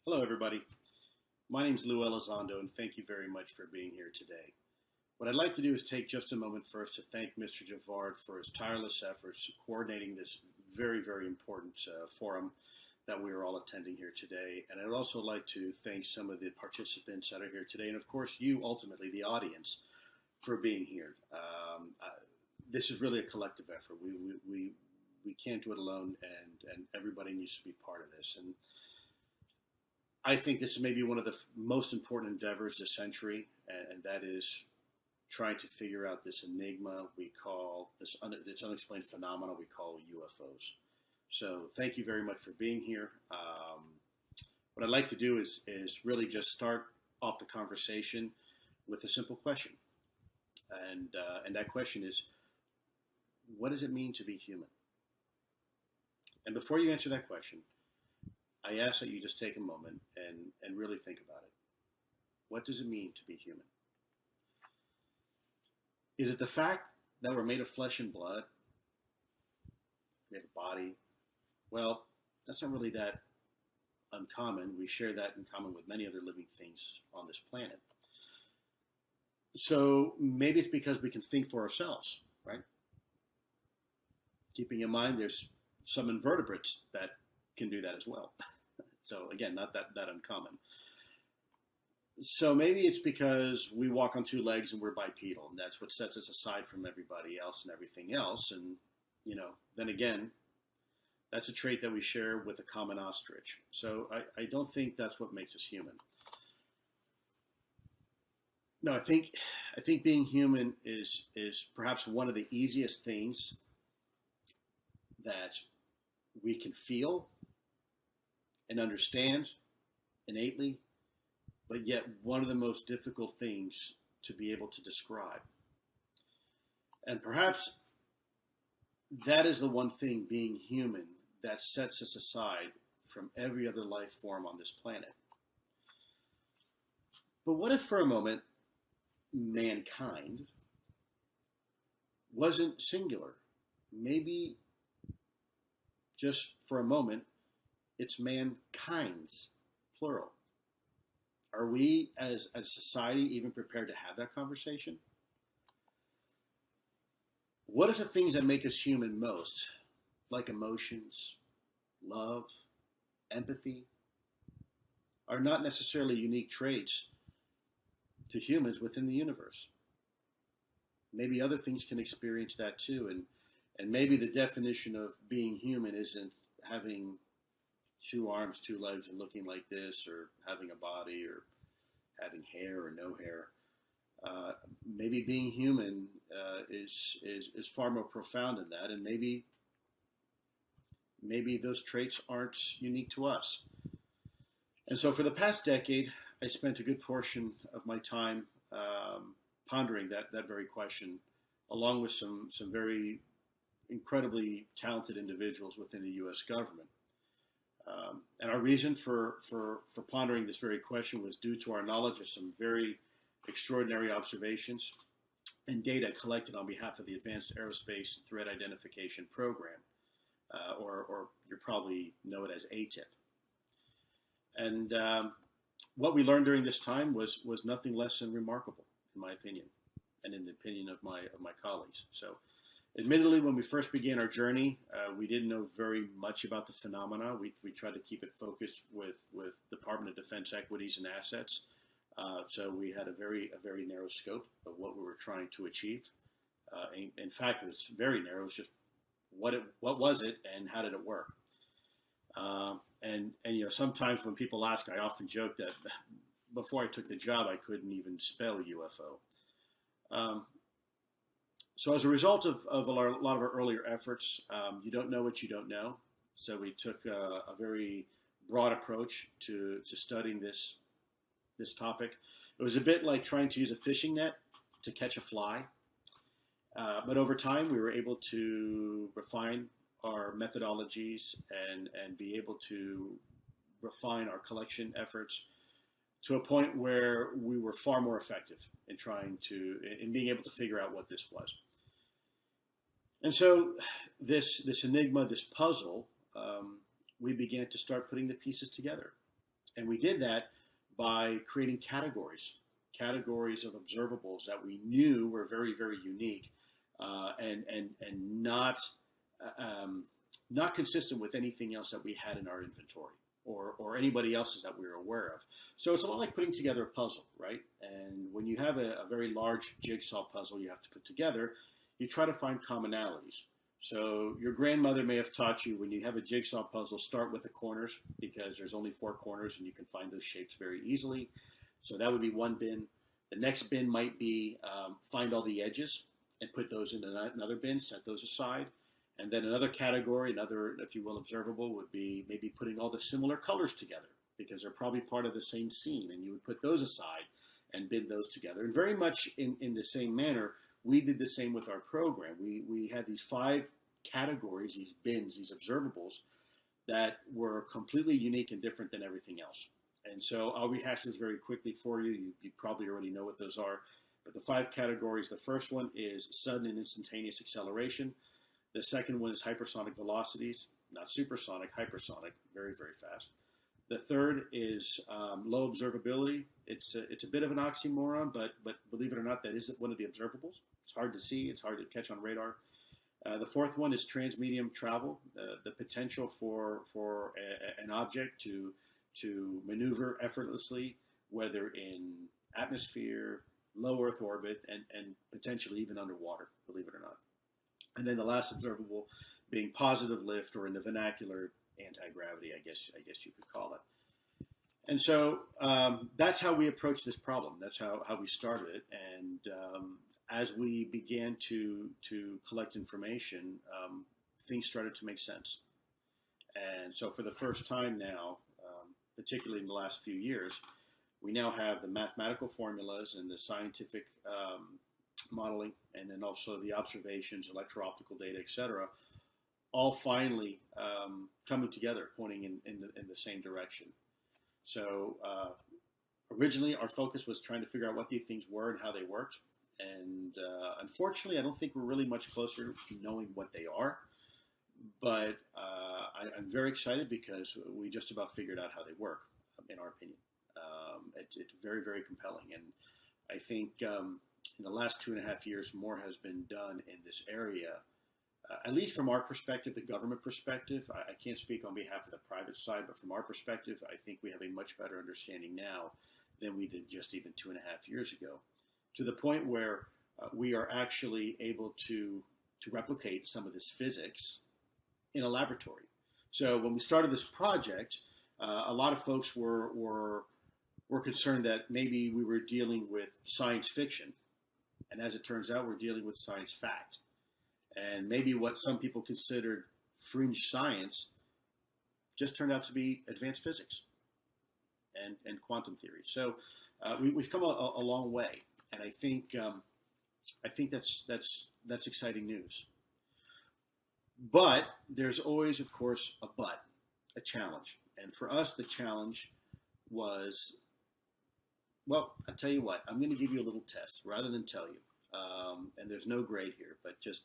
Hello, everybody. My name is Luis Elizondo, and thank you very much for being here today. What I'd like to do is take just a moment first to thank Mr. Javard for his tireless efforts coordinating this very, very important forum that we are all attending here today. And I'd also like to thank some of the participants that are here today, and of course, you, ultimately, the audience, for being here. This is really a collective effort. We can't do it alone, and everybody needs to be part of this. And I think this is maybe one of the most important endeavors this century, and that is trying to figure out this enigma we call, this unexplained phenomena we call UFOs. So thank you very much for being here. What I'd like to do is really just start off the conversation with a simple question. And that question is, what does it mean to be human? And before you answer that question, I ask that you just take a moment and really think about it. What does it mean to be human? Is it the fact that we're made of flesh and blood? We have a body? Well, that's not really that uncommon. We share that in common with many other living things on this planet. So maybe it's because we can think for ourselves, right? Keeping in mind there's some invertebrates that can do that as well. So again, not that uncommon. So maybe it's because we walk on two legs and we're bipedal, and that's what sets us aside from everybody else and everything else. And, then again, that's a trait that we share with a common ostrich. So I don't think that's what makes us human. No, I think being human is perhaps one of the easiest things that we can feel and understand innately, but yet one of the most difficult things to be able to describe. And perhaps that is the one thing, being human, that sets us aside from every other life form on this planet. But what if for a moment mankind wasn't singular? Maybe just for a moment, it's mankind's, plural. Are we, as a society, even prepared to have that conversation? What if the things that make us human most, like emotions, love, empathy, are not necessarily unique traits to humans within the universe? Maybe other things can experience that too, and maybe the definition of being human isn't having two arms, two legs, and looking like this, or having a body, or having hair or no hair. Maybe being human is far more profound than that, and maybe those traits aren't unique to us. And so, for the past decade, I spent a good portion of my time pondering that very question, along with some very incredibly talented individuals within the U.S. government. And our reason for pondering this very question was due to our knowledge of some very extraordinary observations and data collected on behalf of the Advanced Aerospace Threat Identification Program, or you probably know it as ATIP. And what we learned during this time was nothing less than remarkable, in my opinion, and in the opinion of my colleagues. So, admittedly, when we first began our journey, we didn't know very much about the phenomena. We tried to keep it focused with Department of Defense equities and assets. So we had a very narrow scope of what we were trying to achieve. In fact, it was very narrow. It was just what was it and how did it work? And sometimes when people ask, I often joke that before I took the job, I couldn't even spell UFO. So as a result of a lot of our earlier efforts, you don't know what you don't know. So we took a very broad approach to studying this topic. It was a bit like trying to use a fishing net to catch a fly. But over time, we were able to refine our methodologies and be able to refine our collection efforts to a point where we were far more effective in being able to figure out what this was. And so this enigma, this puzzle, we began to start putting the pieces together. And we did that by creating categories of observables that we knew were very, very unique and not consistent with anything else that we had in our inventory or anybody else's that we were aware of. So it's a lot like putting together a puzzle, right? And when you have a very large jigsaw puzzle you have to put together, you try to find commonalities. So your grandmother may have taught you when you have a jigsaw puzzle, start with the corners because there's only 4 corners and you can find those shapes very easily. So that would be one bin. The next bin might be find all the edges and put those in another bin, set those aside. And then another category, another, if you will, observable would be maybe putting all the similar colors together because they're probably part of the same scene. And you would put those aside and bin those together. And very much in the same manner, we did the same with our program. We had these 5 categories, these bins, these observables that were completely unique and different than everything else. And so I'll rehash this very quickly for you. You probably already know what those are. But the 5 categories, the first one is sudden and instantaneous acceleration. The second one is hypersonic velocities, not supersonic, hypersonic, very, very fast. The third is low observability. It's a bit of an oxymoron, but believe it or not, that is one of the observables. It's hard to see. It's hard to catch on radar. The fourth one is transmedium travel, the potential for an object to maneuver effortlessly, whether in atmosphere, low Earth orbit, and potentially even underwater, believe it or not. And then the last observable being positive lift, or in the vernacular, anti-gravity, I guess you could call it. And so that's how we approached this problem. That's how we started it. And as we began to collect information, things started to make sense. And so for the first time now, particularly in the last few years, we now have the mathematical formulas and the scientific modeling, and then also the observations, electro-optical data, etc., all finally coming together, pointing in the same direction. So originally, our focus was trying to figure out what these things were and how they worked. And unfortunately, I don't think we're really much closer to knowing what they are. But I'm very excited because we just about figured out how they work, in our opinion. It's very, very compelling. And I think in the last 2.5 years, more has been done in this area, at least from our perspective, the government perspective. I can't speak on behalf of the private side, but from our perspective, I think we have a much better understanding now than we did just even 2.5 years ago, to the point where we are actually able to replicate some of this physics in a laboratory. So when we started this project, a lot of folks were concerned that maybe we were dealing with science fiction. And as it turns out, we're dealing with science fact. And maybe what some people considered fringe science just turned out to be advanced physics and quantum theory. So we've come a long way. And I think that's exciting news. But there's always, of course, a challenge. And for us, the challenge was, well, I'll tell you what, I'm going to give you a little test rather than tell you. And there's no grade here, but just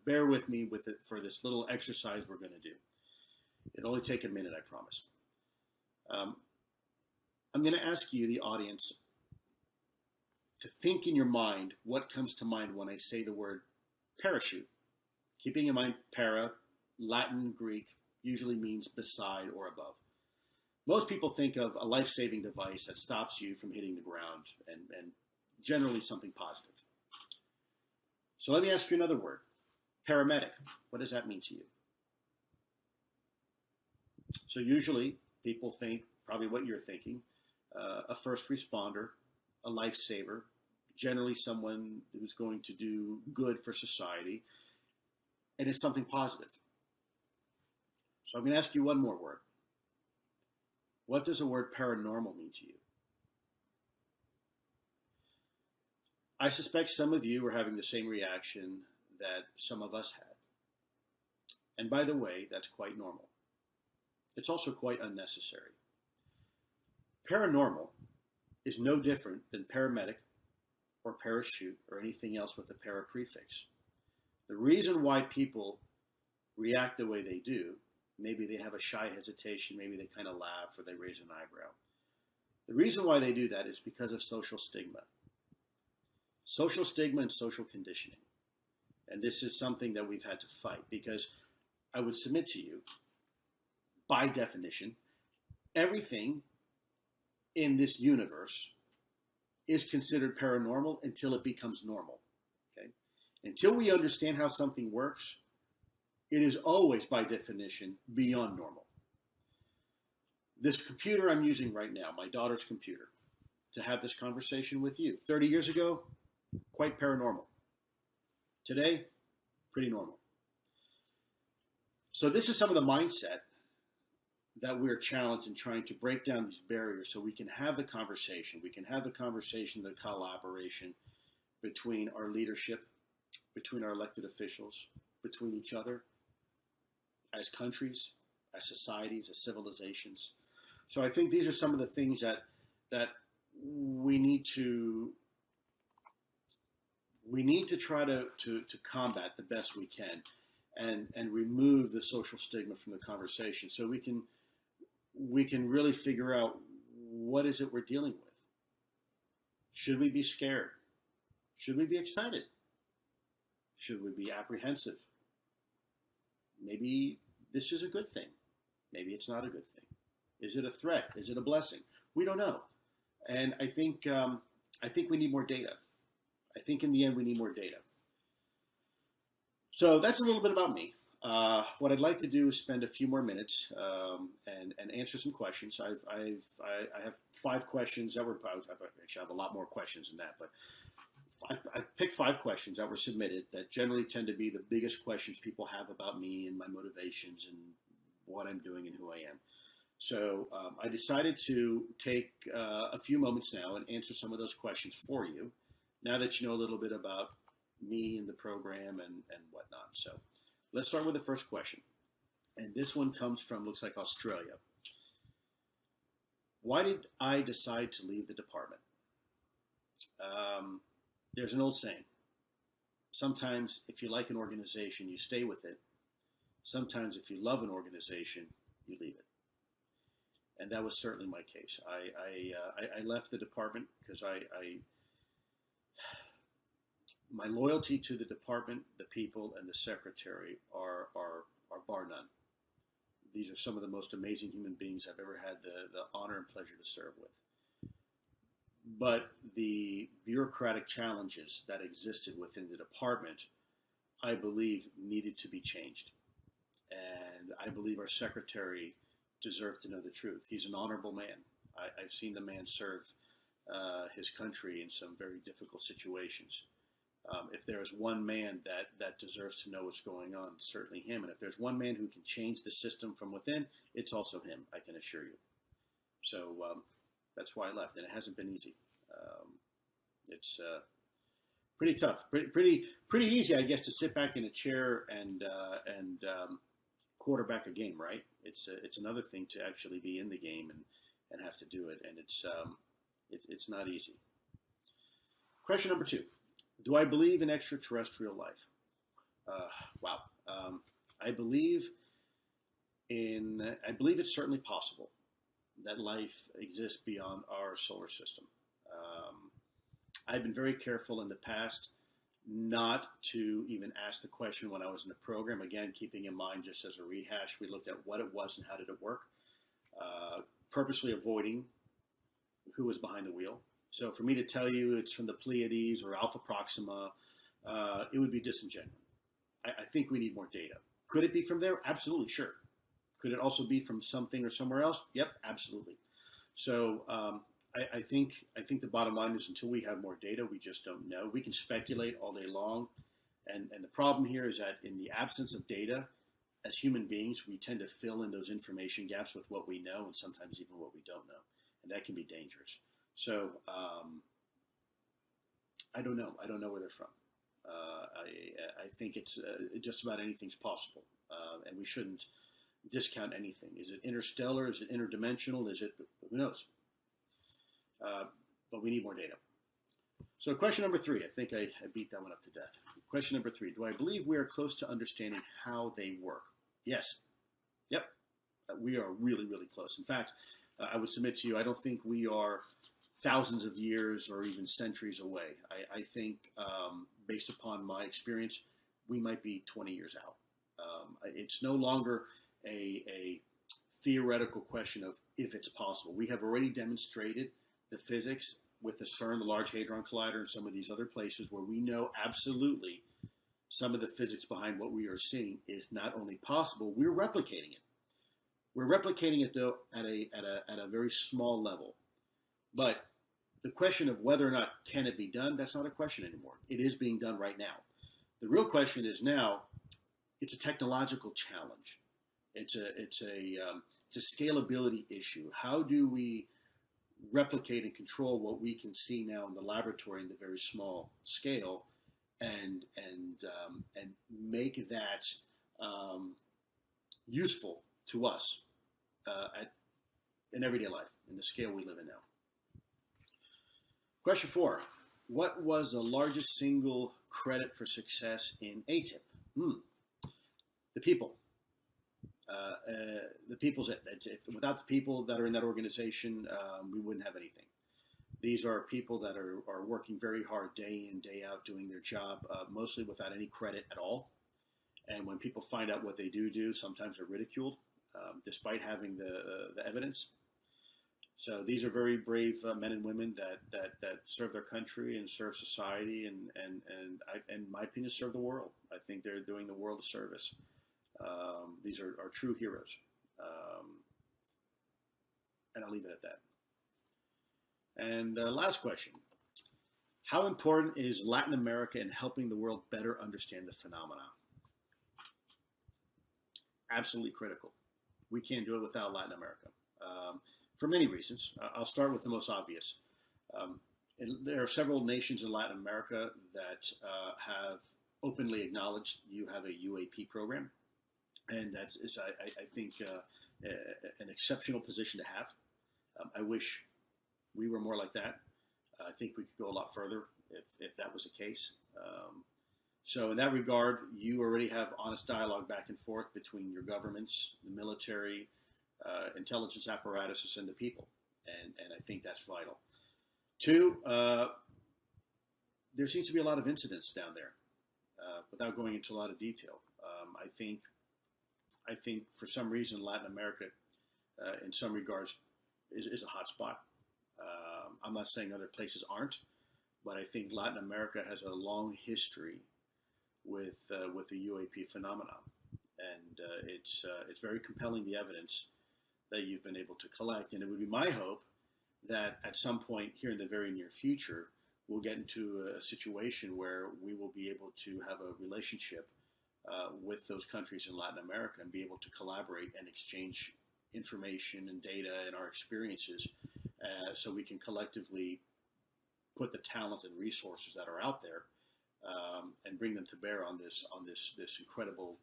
bear with me with it for this little exercise we're going to do. It'll only take a minute, I promise. I'm going to ask you, the audience, to think in your mind what comes to mind when I say the word parachute. Keeping in mind, para, Latin, Greek, usually means beside or above. Most people think of a life-saving device that stops you from hitting the ground, and generally something positive. So let me ask you another word. Paramedic. What does that mean to you? So usually people think, probably what you're thinking, a first responder, a lifesaver, generally someone who's going to do good for society, and it's something positive. So I'm going to ask you one more word. What does the word paranormal mean to you? I suspect some of you are having the same reaction that some of us had. And by the way, that's quite normal. It's also quite unnecessary. Paranormal is no different than paramedic or parachute or anything else with the para prefix. The reason why people react the way they do Maybe they have a shy hesitation. Maybe they kind of laugh or they raise an eyebrow. The reason why they do that is because of social stigma. Social stigma and social conditioning. And this is something that we've had to fight because I would submit to you, by definition, everything in this universe is considered paranormal until it becomes normal. Okay? Until we understand how something works, it is always, by definition, beyond normal. This computer I'm using right now, my daughter's computer, to have this conversation with you, 30 years ago, quite paranormal. Today, pretty normal. So this is some of the mindset that we're challenged in trying to break down these barriers so we can have the conversation. We can have the conversation, the collaboration between our leadership, between our elected officials, between each other, as countries, as societies, as civilizations. So I think these are some of the things that we need to try to combat the best we can and remove the social stigma from the conversation so we can really figure out what is it we're dealing with. Should we be scared? Should we be excited? Should we be apprehensive? Maybe this is a good thing. Maybe it's not a good thing. Is it a threat? Is it a blessing? We don't know. And I think we need more data. I think in the end we need more data. So that's a little bit about me. What I'd like to do is spend a few more minutes and answer some questions. I have 5 questions that were, actually I have a lot more questions than that, but I picked 5 questions that were submitted that generally tend to be the biggest questions people have about me and my motivations and what I'm doing and who I am. So I decided to take a few moments now and answer some of those questions for you, now that you know a little bit about me and the program and whatnot. So let's start with the first question. And this one comes from, looks like Australia. Why did I decide to leave the department? There's an old saying. Sometimes if you like an organization, you stay with it. Sometimes if you love an organization, you leave it. And that was certainly my case. I left the department because my loyalty to the department, the people, and the secretary are bar none. These are some of the most amazing human beings I've ever had the honor and pleasure to serve with. But the bureaucratic challenges that existed within the department, I believe, needed to be changed. And I believe our secretary deserved to know the truth. He's an honorable man. I've seen the man serve his country in some very difficult situations. If there is one man that deserves to know what's going on, it's certainly him. And if there's one man who can change the system from within, it's also him, I can assure you. So that's why I left, and it hasn't been easy. It's pretty tough, pretty easy, I guess, to sit back in a chair and quarterback a game, right? It's another thing to actually be in the game and have to do it, and it's not easy. Question number 2: do I believe in extraterrestrial life? Wow. I believe it's certainly possible that life exists beyond our solar system. I've been very careful in the past not to even ask the question when I was in the program. Again, keeping in mind, just as a rehash, we looked at what it was and how did it work, purposely avoiding who was behind the wheel. So for me to tell you it's from the Pleiades or Alpha Proxima, it would be disingenuous. I think we need more data. Could it be from there? Absolutely, sure. Could it also be from something or somewhere else? Yep, absolutely. So I think the bottom line is until we have more data, we just don't know. We can speculate all day long. And the problem here is that in the absence of data, as human beings, we tend to fill in those information gaps with what we know and sometimes even what we don't know. And that can be dangerous. So I don't know. I don't know where they're from. I think it's just about anything's possible. And we shouldn't discount anything. Is it interstellar? Is it interdimensional? Is it, who knows? But we need more data. So question number 3, I think I beat that one up to death. Question number 3, do I believe we are close to understanding how they work? Yes, Yep, we are really, really close. In fact, I would submit to you, I don't think we are thousands of years or even centuries away. I think, based upon my experience, we might be 20 years out. It's no longer a theoretical question of if it's possible. We have already demonstrated the physics with the CERN, the Large Hadron Collider, and some of these other places where we know absolutely some of the physics behind what we are seeing is not only possible, we're replicating it. We're replicating it, though, at a very small level. But the question of whether or not can it be done, that's not a question anymore. It is being done right now. The real question is now, it's a technological challenge. It's a scalability issue. How do we replicate and control what we can see now in the laboratory in the very small scale, and make that useful to us in everyday life, in the scale we live in now. Question 4. What was the largest single credit for success in ATIP? The people. The people's it. Without the people that are in that organization, we wouldn't have anything. These are people that are working very hard day in, day out, doing their job, mostly without any credit at all. And when people find out what they do, sometimes they're ridiculed, despite having the evidence. So these are very brave men and women that serve their country and serve society, and in my opinion, serve the world. I think they're doing the world a service. These are true heroes. And I'll leave it at that. And last question. How important is Latin America in helping the world better understand the phenomena? Absolutely critical. We can't do it without Latin America. For many reasons. I'll start with the most obvious. There are several nations in Latin America that have openly acknowledged you have a UAP program. And that is, I think, an exceptional position to have. I wish we were more like that. I think we could go a lot further if that was the case. So in that regard, you already have honest dialogue back and forth between your governments, the military, intelligence apparatuses, and the people. And I think that's vital. 2, there seems to be a lot of incidents down there, without going into a lot of detail. I think for some reason Latin America, in some regards, is a hot spot. I'm not saying other places aren't, but I think Latin America has a long history with the UAP phenomenon, and it's very compelling, the evidence that you've been able to collect. And it would be my hope that at some point here in the very near future, we'll get into a situation where we will be able to have a relationship with those countries in Latin America and be able to collaborate and exchange information and data and our experiences, so we can collectively put the talent and resources that are out there and bring them to bear on this incredible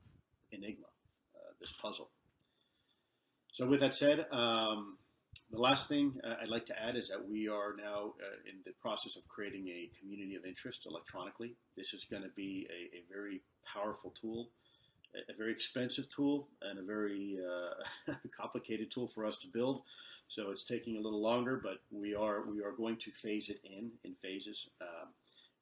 enigma, this puzzle. So with that said, the last thing I'd like to add is that we are now in the process of creating a community of interest electronically. This is going to be a very powerful tool, a very expensive tool, and a very complicated tool for us to build. So it's taking a little longer, but we are going to phase it in phases.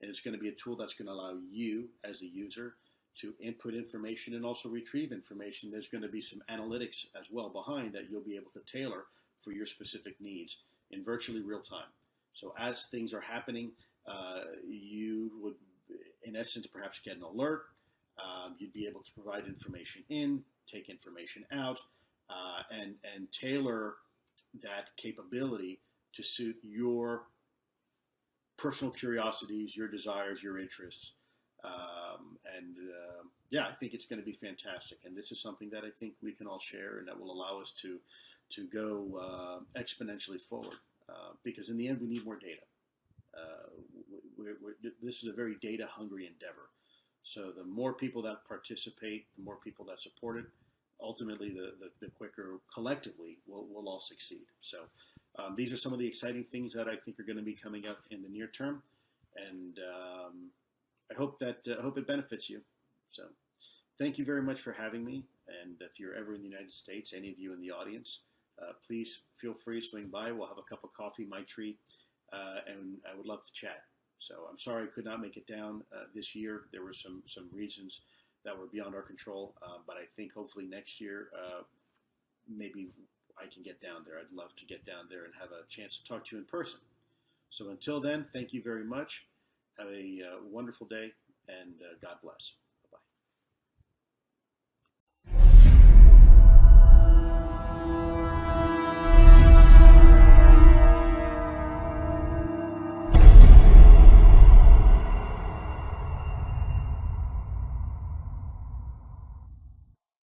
And it's going to be a tool that's going to allow you as a user to input information and also retrieve information. There's going to be some analytics as well behind that you'll be able to tailor for your specific needs in virtually real time. So as things are happening, you would, in essence, perhaps get an alert. You'd be able to provide information in, take information out, and tailor that capability to suit your personal curiosities, your desires, your interests. Yeah, I think it's going to be fantastic. And this is something that I think we can all share, and that will allow us to go exponentially forward. Because in the end, we need more data. This is a very data-hungry endeavor. So the more people that participate, the more people that support it, ultimately the quicker collectively we'll all succeed. So these are some of the exciting things that I think are going to be coming up in the near term, and I hope it benefits you. So thank you very much for having me. And if you're ever in the United States, any of you in the audience, please feel free to swing by. We'll have a cup of coffee, my treat, and I would love to chat. So I'm sorry I could not make it down this year. There were some reasons that were beyond our control, but I think hopefully next year maybe I can get down there. I'd love to get down there and have a chance to talk to you in person. So until then, thank you very much. Have a wonderful day, and God bless.